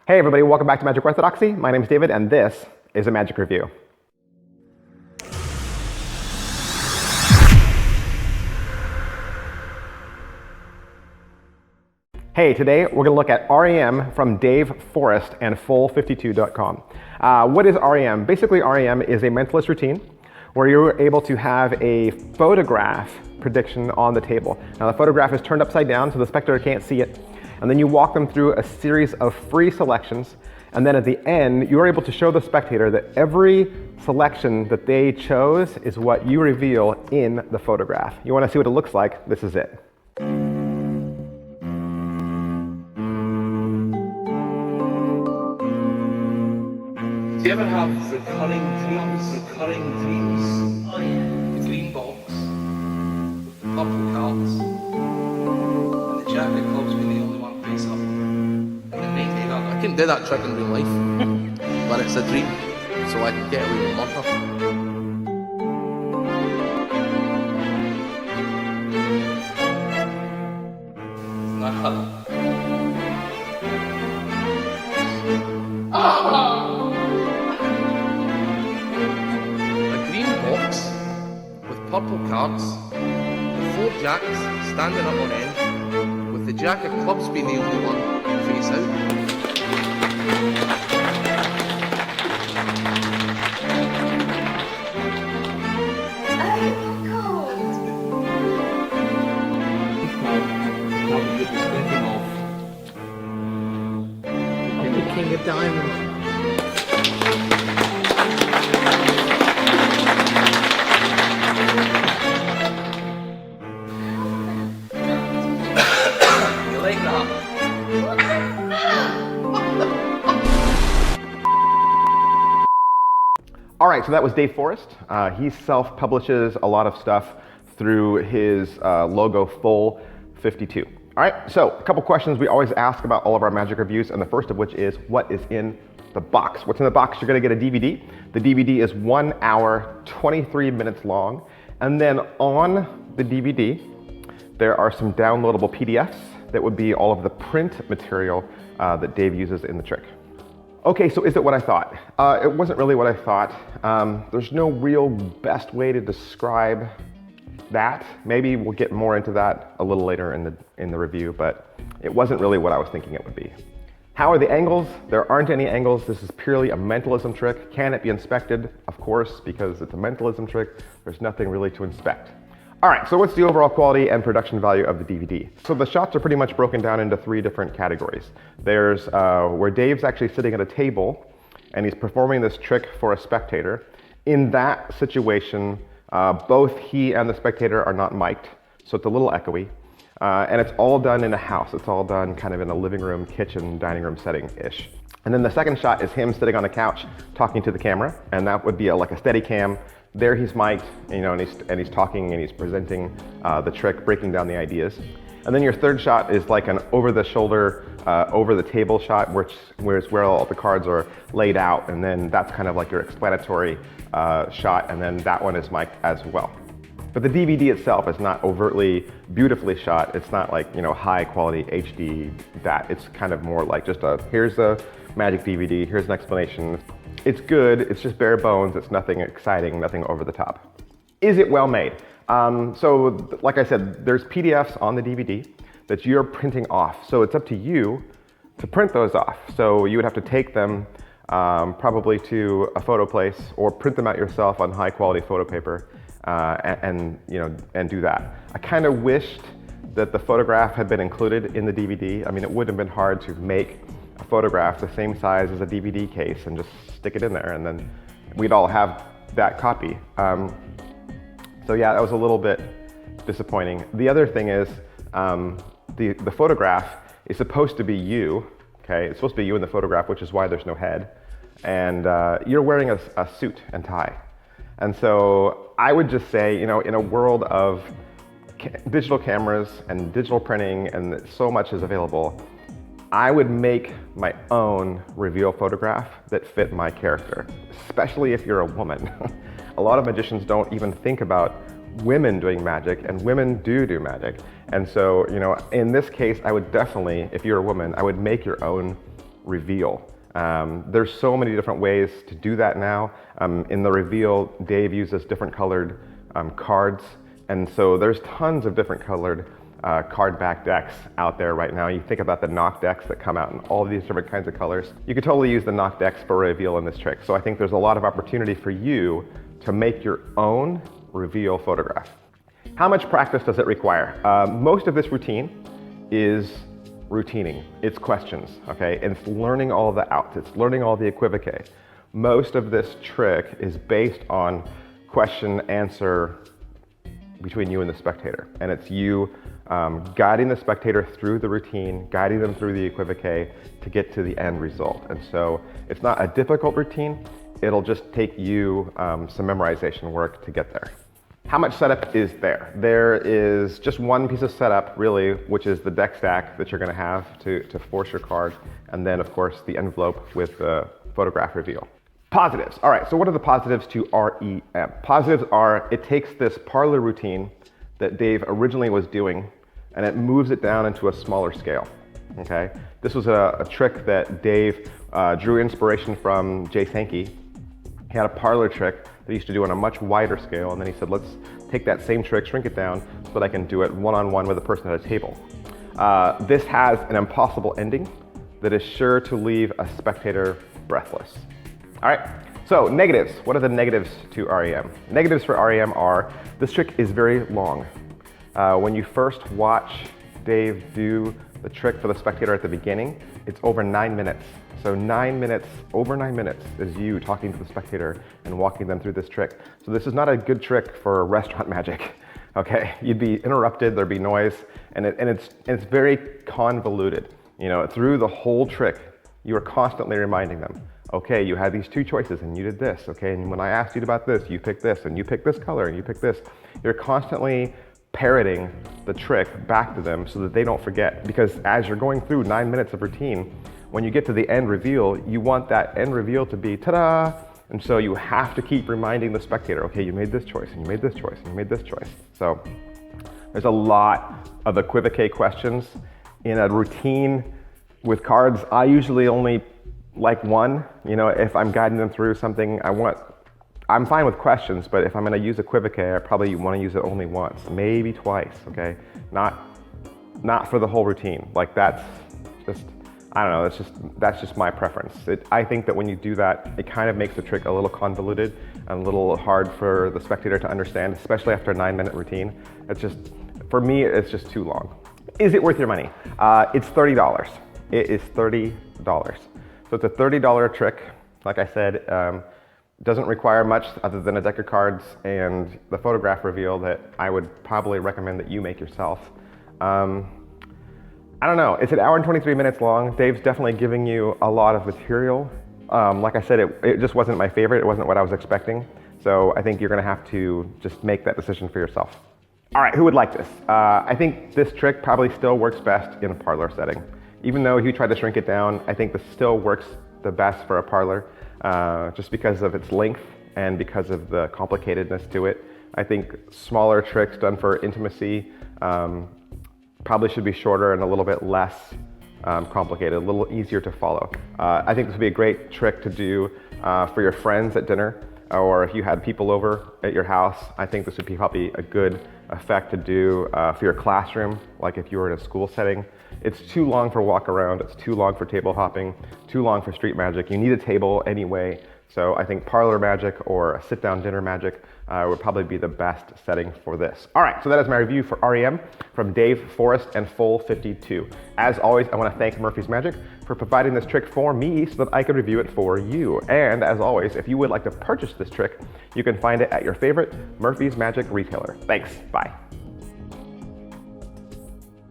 Hey everybody, welcome back to Magic Orthodoxy. My name is David and this is a Magic Review. Hey, today we're going to look at REM from Dave Forrest and Full52.com. What is REM? Basically REM is a mentalist routine where you're able to have a photograph prediction on the table. Now the photograph is turned upside down so the spectator can't see it, and then you walk them through a series of free selections, and then at the end you're able to show the spectator that every selection that they chose is what you reveal in the photograph. You want to see what it looks like? This is it. Do you ever have recurring dreams? Oh yeah. The green box, with the purple cards, and the jack of clubs being the only one face up. I couldn't do that trick in real life, but it's a dream, so I can get away with murder. Purple cards, the 4 jacks standing up on end, with the jack of clubs being the only one face out. I'm the king of diamonds. All right, so that was Dave Forrest. He self-publishes a lot of stuff through his logo Full52. All right, so a couple questions we always ask about all of our magic reviews, and the first of which is, what is in the box? What's in the box? You're gonna get a DVD. The DVD is 1 hour, 23 minutes long, and then on the DVD, there are some downloadable PDFs that would be all of the print material that Dave uses in the trick. Okay, so is it what I thought? It wasn't really what I thought. There's no real best way to describe that. Maybe we'll get more into that a little later in the review, but it wasn't really what I was thinking it would be. How are the angles? There aren't any angles. This is purely a mentalism trick. Can it be inspected? Of course, because it's a mentalism trick. There's nothing really to inspect. All right, so what's the overall quality and production value of the DVD? So the shots are pretty much broken down into 3 different categories. There's where Dave's actually sitting at a table and he's performing this trick for a spectator. In that situation, both he and the spectator are not mic'd, so it's a little echoey. And it's all done in a house. It's all done kind of in a living room, kitchen, dining room setting-ish. And then the second shot is him sitting on the couch talking to the camera, and that would be like a steady cam. There he's mic'd, you know, and he's talking and he's presenting the trick, breaking down the ideas. And then your third shot is like an over-the-shoulder, over-the-table shot, where all the cards are laid out, and then that's kind of like your explanatory shot, and then that one is mic'd as well. But the DVD itself is not overtly beautifully shot. It's not like, you know, high-quality HD that. It's kind of more like just here's a magic DVD, here's an explanation. It's good, it's just bare bones, it's nothing exciting, nothing over the top. Is it well made? So like I said, there's PDFs on the DVD that you're printing off. So it's up to you to print those off. So you would have to take them probably to a photo place or print them out yourself on high quality photo paper and do that. I kind of wished that the photograph had been included in the DVD. I mean, it wouldn't have been hard to make a photograph the same size as a DVD case and just stick it in there, and then we'd all have that copy. So yeah, that was a little bit disappointing. The other thing is the photograph is supposed to be you, okay? It's supposed to be you in the photograph, which is why there's no head. And you're wearing a suit and tie. And so I would just say, you know, in a world of digital cameras and digital printing and so much is available, I would make my own reveal photograph that fit my character, especially if you're a woman. A lot of magicians don't even think about women doing magic, and women do magic. And so, you know, in this case, I would definitely, if you're a woman, I would make your own reveal. There's so many different ways to do that now. In the reveal, Dave uses different colored cards, and so there's tons of different colored card back decks out there right now. You think about the knock decks that come out in all these different kinds of colors. You could totally use the knock decks for reveal in this trick. So I think there's a lot of opportunity for you to make your own reveal photograph. How much practice does it require? Most of this routine is routining. It's questions, okay? And it's learning all the outs. It's learning all the equivoque. Most of this trick is based on question answer between you and the spectator. And it's you guiding the spectator through the routine, guiding them through the equivoque to get to the end result. And so it's not a difficult routine. It'll just take you some memorization work to get there. How much setup is there? There is just one piece of setup, really, which is the deck stack that you're going to have to force your card, and then, of course, the envelope with the photograph reveal. Positives. All right, so what are the positives to REM? Positives are, it takes this parlor routine that Dave originally was doing, and it moves it down into a smaller scale, okay? This was a trick that Dave drew inspiration from Jay Sankey. He had a parlor trick that he used to do on a much wider scale, and then he said, let's take that same trick, shrink it down, so that I can do it one-on-one with a person at a table. This has an impossible ending that is sure to leave a spectator breathless. All right, so negatives. What are the negatives to REM? Negatives for REM are, this trick is very long. When you first watch Dave do the trick for the spectator at the beginning, it's over 9 minutes. So 9 minutes, over 9 minutes is you talking to the spectator and walking them through this trick. So this is not a good trick for restaurant magic, okay? You'd be interrupted, there'd be noise, and it's very convoluted. You know, through the whole trick, you are constantly reminding them, okay, you had these two choices and you did this, okay? And when I asked you about this, you picked this, and you picked this color, and you picked this. You're constantly parroting the trick back to them so that they don't forget. Because as you're going through 9 minutes of routine, when you get to the end reveal, you want that end reveal to be ta-da! And so you have to keep reminding the spectator, okay, you made this choice, and you made this choice, and you made this choice. So there's a lot of equivoque questions. In a routine with cards, I usually only like one. You know, if I'm guiding them through something, I'm fine with questions, but if I'm gonna use equivoque, I probably wanna use it only once, maybe twice, okay? Not for the whole routine. Like that's just, I don't know, that's just my preference. I think that when you do that, it kind of makes the trick a little convoluted and a little hard for the spectator to understand, especially after a 9-minute routine. It's just, for me, it's just too long. Is it worth your money? It's $30. It is $30. So it's a $30 trick. Like I said, doesn't require much other than a deck of cards and the photograph reveal that I would probably recommend that you make yourself. I don't know, it's an hour and 23 minutes long. Dave's definitely giving you a lot of material. Like I said, it just wasn't my favorite. It wasn't what I was expecting. So I think you're gonna have to just make that decision for yourself. All right, who would like this? I think this trick probably still works best in a parlor setting. Even though you tried to shrink it down, I think this still works the best for a parlor, just because of its length and because of the complicatedness to it. I think smaller tricks done for intimacy probably should be shorter and a little bit less complicated, a little easier to follow. I think this would be a great trick to do for your friends at dinner, or if you had people over at your house. I think this would be probably a good effect to do for your classroom, like if you were in a school setting. It's too long for walk around, it's too long for table hopping, too long for street magic. You need a table anyway. So I think parlor magic or a sit-down dinner magic would probably be the best setting for this. All right, so that is my review for REM from Dave, Forrest, and Full 52. As always, I want to thank Murphy's Magic for providing this trick for me so that I could review it for you. And as always, if you would like to purchase this trick, you can find it at your favorite Murphy's Magic retailer. Thanks, bye.